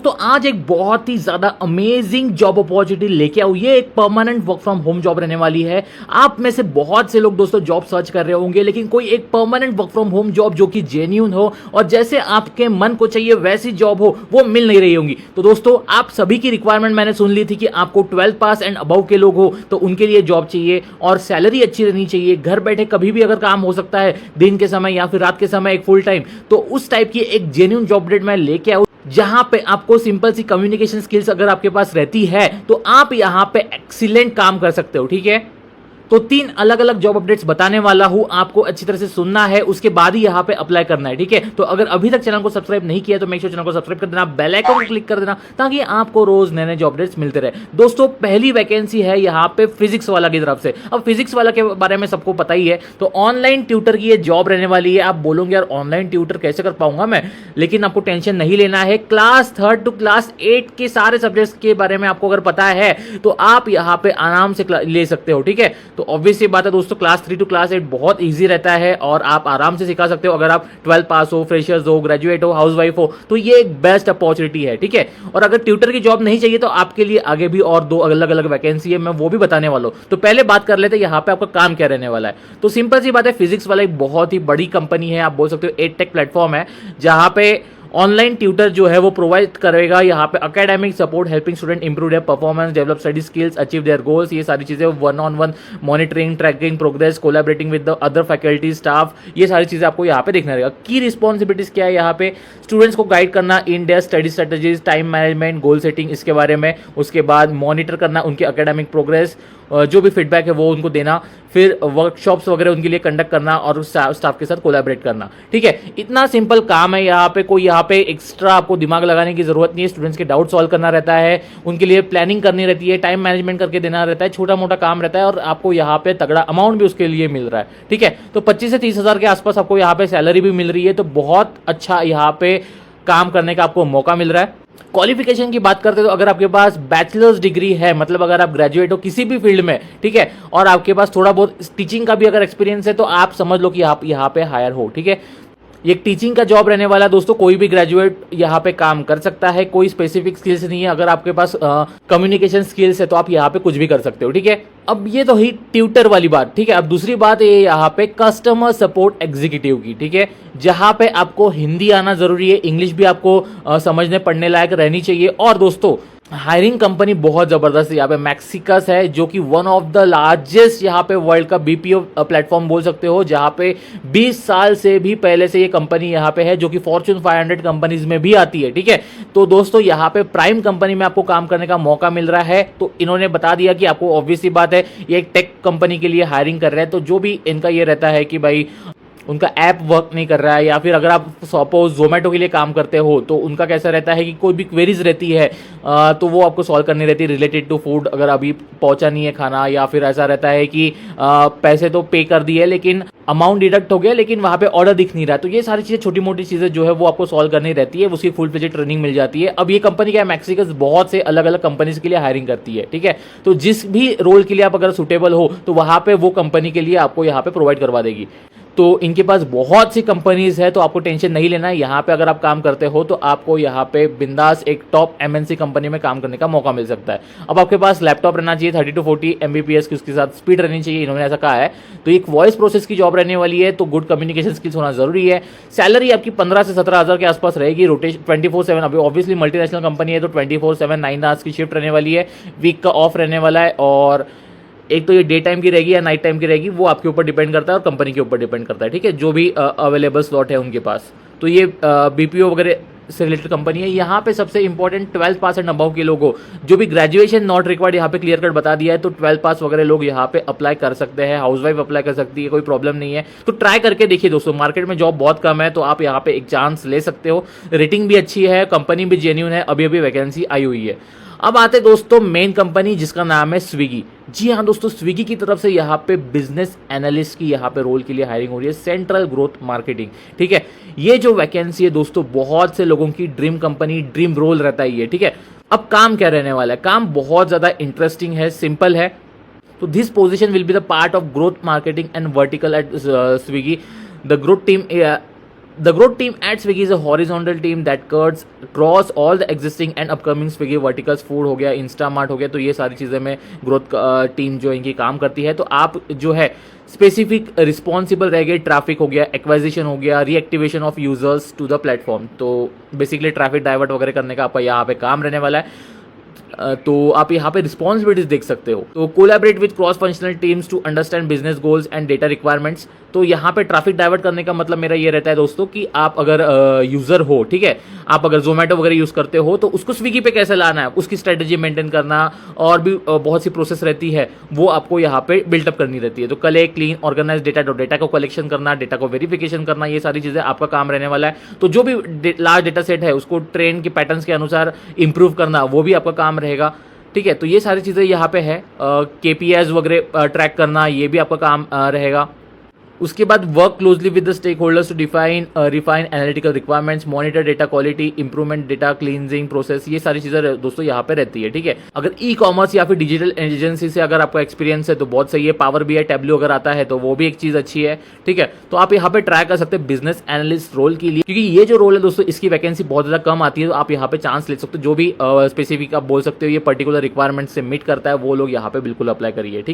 दोस्तों आज एक बहुत ही ज्यादा अमेजिंग जॉब अपॉर्चुनिटी लेके आऊं। ये एक permanent work from home job रहने वाली है। आप में से बहुत से लोग दोस्तों जॉब सर्च कर रहे होंगे, लेकिन कोई एक permanent work from home job जो कि जेन्युइन हो और जैसे आपके मन को चाहिए वैसी जॉब हो वो मिल नहीं रही होंगी। तो दोस्तों आप सभी की रिक्वायरमेंट मैंने सुन ली थी कि आपको 12 पास एंड अबव के लोग हो तो उनके लिए जॉब चाहिए और सैलरी अच्छी रहनी चाहिए। घर बैठे कभी भी अगर काम हो सकता है, दिन के समय या फिर रात के समय एक फुल टाइम, तो उस टाइप की एक जेन्युइन जॉब अपडेट मैं लेके आऊं जहां पे आपको सिंपल सी कम्युनिकेशन स्किल्स अगर आपके पास रहती है तो आप यहां पे एक्सीलेंट काम कर सकते हो। ठीक है, तो 3 अलग अलग जॉब अपडेट्स बताने वाला हूं, आपको अच्छी तरह से सुनना है, उसके बाद ही यहां पे अप्लाई करना है। ठीक है, तो अगर अभी तक चैनल को सब्सक्राइब नहीं किया तो मेक श्योर चैनल को सब्सक्राइब कर देना, बेल आइकन को क्लिक कर देना ताकि आपको रोज नए नए जॉब अपडेट्स मिलते रहे। दोस्तों पहली वैकेंसी है यहां पे फिजिक्स वाला की तरफ से। अब फिजिक्स वाला के बारे में सबको पता ही है, तो ऑनलाइन ट्यूटर की ये जॉब रहने वाली है। आप बोलोगे यार ऑनलाइन ट्यूटर कैसे कर पाऊंगा मैं, लेकिन आपको टेंशन नहीं लेना है। क्लास 3 टू क्लास 8 के सारे सब्जेक्ट्स के बारे में आपको अगर पता है तो आप यहां पे आराम से ले सकते हो। ठीक है, तो ऑब्वियसली बात है दोस्तों क्लास 3 टू क्लास 8 बहुत इजी रहता है और आप आराम से सिखा सकते हो। अगर आप 12 पास हो, फ्रेशर्स हो, ग्रेजुएट हो, हाउसवाइफ हो तो ये एक बेस्ट अपॉर्चुनिटी है। ठीक है, और अगर ट्यूटर की जॉब नहीं चाहिए तो आपके लिए आगे भी और 2 अलग अलग वैकेंसी है, मैं वो भी बताने वाला हूं। तो पहले बात कर लेते हैं यहाँ पे आपका काम क्या रहने वाला है। तो सिंपल सी बात है, फिजिक्स वाला एक बहुत ही बड़ी कंपनी है, आप बोल सकते हो एडटेक प्लेटफॉर्म है जहां पे ऑनलाइन ट्यूटर जो है वो प्रोवाइड करेगा यहाँ पे academic support, helping student improve their performance, develop study skills, achieve their goals. ये सारी चीजें 1-on-1 monitoring, tracking progress, collaborating with the other faculty staff, ये सारी चीजें आपको यहाँ पे देखना रहेगा। की रिस्पॉन्सिबिलिटीज क्या है यहाँ पे, स्टूडेंट्स को गाइड करना in depth study strategies, time management, goal setting इसके बारे में, उसके बाद मॉनिटर करना उनके एकेडमिक प्रोग्रेस, जो भी फीडबैक है वो उनको देना, फिर वर्कशॉप्स वगैरह उनके लिए कंडक्ट करना और स्टाफ के साथ कोलैबोरेट करना। ठीक है, इतना सिंपल काम है। यहाँ पे कोई यहाँ पे एक्स्ट्रा आपको दिमाग लगाने की जरूरत नहीं है। स्टूडेंट्स के डाउट सॉल्व करना रहता है, उनके लिए प्लानिंग करनी रहती है, टाइम मैनेजमेंट करके देना रहता है, छोटा मोटा काम रहता है और आपको यहाँ पे तगड़ा अमाउंट भी उसके लिए मिल रहा है। ठीक है, तो 25 से 30 हज़ार के आसपास आपको यहाँ पे सैलरी भी मिल रही है, तो बहुत अच्छा यहाँ पे काम करने का आपको मौका मिल रहा है। क्वालिफिकेशन की बात करते हैं तो अगर आपके पास बैचलर्स डिग्री है, मतलब अगर आप ग्रेजुएट हो किसी भी फील्ड में, ठीक है, और आपके पास थोड़ा बहुत टीचिंग का भी अगर एक्सपीरियंस है तो आप समझ लो कि आप यहाँ पे हायर हो। ठीक है, ये टीचिंग का जॉब रहने वाला है दोस्तों, कोई भी ग्रेजुएट यहाँ पे काम कर सकता है, कोई स्पेसिफिक स्किल्स नहीं है। अगर आपके पास कम्युनिकेशन स्किल्स है तो आप यहाँ पे कुछ भी कर सकते हो। ठीक है, अब ये तो ही ट्यूटर वाली बात। ठीक है, अब दूसरी बात है यहाँ पे कस्टमर सपोर्ट एग्जीक्यूटिव की। ठीक है, जहां पे आपको हिंदी आना जरूरी है, इंग्लिश भी आपको समझने पढ़ने लायक रहनी चाहिए। और दोस्तों हायरिंग कंपनी बहुत जबरदस्त है यहाँ पे, मैक्सिकस है जो कि वन ऑफ द लार्जेस्ट यहाँ पे वर्ल्ड का बीपीओ प्लेटफॉर्म बोल सकते हो, जहाँ पे 20 साल से भी पहले से ये कंपनी यहाँ पे है, जो कि फॉर्च्यून 500 कंपनीज में भी आती है। ठीक है, तो दोस्तों यहाँ पे प्राइम कंपनी में आपको काम करने का मौका मिल रहा है। तो इन्होंने बता दिया कि आपको ऑब्वियसली बात है ये एक टेक कंपनी के लिए हायरिंग कर रहे हैं, तो जो भी इनका ये रहता है कि भाई उनका ऐप वर्क नहीं कर रहा है, या फिर अगर आप सपोज जोमेटो के लिए काम करते हो तो उनका कैसा रहता है कि कोई भी क्वेरीज रहती है तो वो आपको सॉल्व करनी रहती है रिलेटेड टू फूड, अगर अभी पहुंचा नहीं है खाना, या फिर ऐसा रहता है कि पैसे तो पे कर दिए लेकिन अमाउंट डिडक्ट हो गया लेकिन वहां पे ऑर्डर दिख नहीं रहा। तो ये सारी चीजें छोटी मोटी चीजें जो है वो आपको सॉल्व करनी रहती है, उसकी फुल फ्लेजेड ट्रेनिंग मिल जाती है। अब ये कंपनी क्या है, मैक्सिकस बहुत से अलग अलग कंपनीज के लिए हायरिंग करती है। ठीक है, तो जिस भी रोल के लिए आप अगर सुटेबल हो तो वहां पे वो कंपनी के लिए आपको यहाँ पे प्रोवाइड करवा देगी। तो इनके पास बहुत सी कंपनीज है, तो आपको टेंशन नहीं लेना है। यहाँ पे अगर आप काम करते हो तो आपको यहाँ पे बिंदास एक टॉप एमएनसी कंपनी में काम करने का मौका मिल सकता है। अब आपके पास लैपटॉप रहना चाहिए 30 to 40 MBPS की, उसके साथ स्पीड रहनी चाहिए, इन्होंने ऐसा कहा है। तो एक वॉइस प्रोसेस की जॉब रहने वाली है, तो गुड कम्युनिकेशन स्किल्स होना जरूरी है। सैलरी आपकी 15 से 17 हज़ार के आसपास रहेगी। रोटेशन 24/7, अभी ऑब्वियसली मल्टीनेशनल कंपनी है तो 24/7 9 आवर्स की शिफ्ट रहने वाली है, वीक का ऑफ रहने वाला है। और एक तो ये डे टाइम की रहेगी या नाइट टाइम की रहेगी वो आपके ऊपर डिपेंड करता है और कंपनी के ऊपर डिपेंड करता है। ठीक है, जो भी अवेलेबल स्लॉट है उनके पास। तो ये बीपीओ वगैरह से रिलेटेड कंपनी है। यहाँ पे सबसे इंपॉर्टेंट 12 पास एंड अबव के लोग हो, जो भी ग्रेजुएशन नॉट रिक्वायर्ड यहाँ पे क्लियर कट बता दिया है, तो 12 पास वगैरह लोग यहाँ पे अप्लाई कर सकते हैं। हाउसवाइफ अप्लाई कर सकती है, कोई प्रॉब्लम नहीं है। तो ट्राई करके देखिए दोस्तों, मार्केट में जॉब बहुत कम है तो आप यहाँ पे एक चांस ले सकते हो। रेटिंग भी अच्छी है, कंपनी भी जेन्युइन है, अभी अभी वैकेंसी आई हुई है। अब आते दोस्तों मेन कंपनी जिसका नाम है स्विगी। जी हाँ दोस्तों, स्विगी की तरफ से यहाँ पे बिजनेस एनालिस्ट की यहाँ पे रोल के लिए हायरिंग हो रही है, सेंट्रल ग्रोथ मार्केटिंग। ठीक है, ये जो वैकेंसी है दोस्तों बहुत से लोगों की ड्रीम कंपनी, ड्रीम रोल रहता है ये। ठीक है, अब काम क्या रहने वाला है, काम बहुत ज्यादा इंटरेस्टिंग है, सिंपल है। तो this position will be the part of growth marketing and vertical eight Swiggy. The growth team The growth team at Swiggy is a horizontal team that cuts across all the existing and upcoming Swiggy verticals. Food हो गया, Instamart हो गया, तो ये सारी चीज़ें में growth team जो इनकी काम करती है. तो आप जो है स्पेसिफिक रिस्पॉन्सिबल रह गए. ट्रैफिक हो गया, एक्वाजिशन हो गया, reactivation of users to the platform. तो बेसिकली ट्रैफिक डाइवर्ट वगैरह करने का आपका यहाँ पे काम रहने वाला है. तो आप यहाँ पे रिस्पॉन्सिबिलिटीज देख सकते हो. तो collaborate with cross functional teams to understand business goals and data requirements. तो यहाँ पे ट्रैफिक डाइवर्ट करने का मतलब मेरा ये रहता है दोस्तों कि आप अगर यूजर हो, ठीक है, आप अगर जोमेटो वगैरह यूज करते हो तो उसको स्विगी पे कैसे लाना है, उसकी स्ट्रेटेजी मेंटेन करना और भी बहुत सी प्रोसेस रहती है, वो आपको यहाँ पे बिल्टअप करनी रहती है. तो कलेक्ट, क्लीन, ऑर्गेनाइज डेटा को कलेक्शन करना, डेटा को वेरिफिकेशन करना, ये सारी चीजें आपका काम रहने वाला है. तो जो भी लार्ज डेटा सेट है उसको ट्रेन के पैटर्न्स के अनुसार इंप्रूव करना, वो भी आपका काम रहेगा. ठीक है, तो ये सारी चीज़ें यहाँ पे है. KPIs वगैरह ट्रैक करना, ये भी आपका काम रहेगा. उसके बाद work closely with the stakeholders to refine analytical requirements, monitor data quality, improvement data cleansing process, ये सारी चीज़ें दोस्तों यहाँ पे रहती है. ठीक है, अगर ई कॉमर्स या फिर डिजिटल एजेंसी से अगर आपका एक्सपीरियंस है तो बहुत सही है. पावर BI, टैब्ल्यू अगर आता है तो वो भी एक चीज़ अच्छी है. ठीक है, तो आप यहाँ पे ट्राई कर सकते हैं बिजनेस एनालिस्ट रोल के लिए, क्योंकि ये जो रोल है दोस्तों इसकी वैकेंसी बहुत ज़्यादा कम आती है. तो आप यहाँ पे चांस ले सकते हो. जो भी स्पेसिफिक आप बोल सकते हो ये पर्टिकुलर रिक्वायरमेंट से मीट करता है वो लोग यहाँ पे बिल्कुल अप्लाई करिए. ठीक है.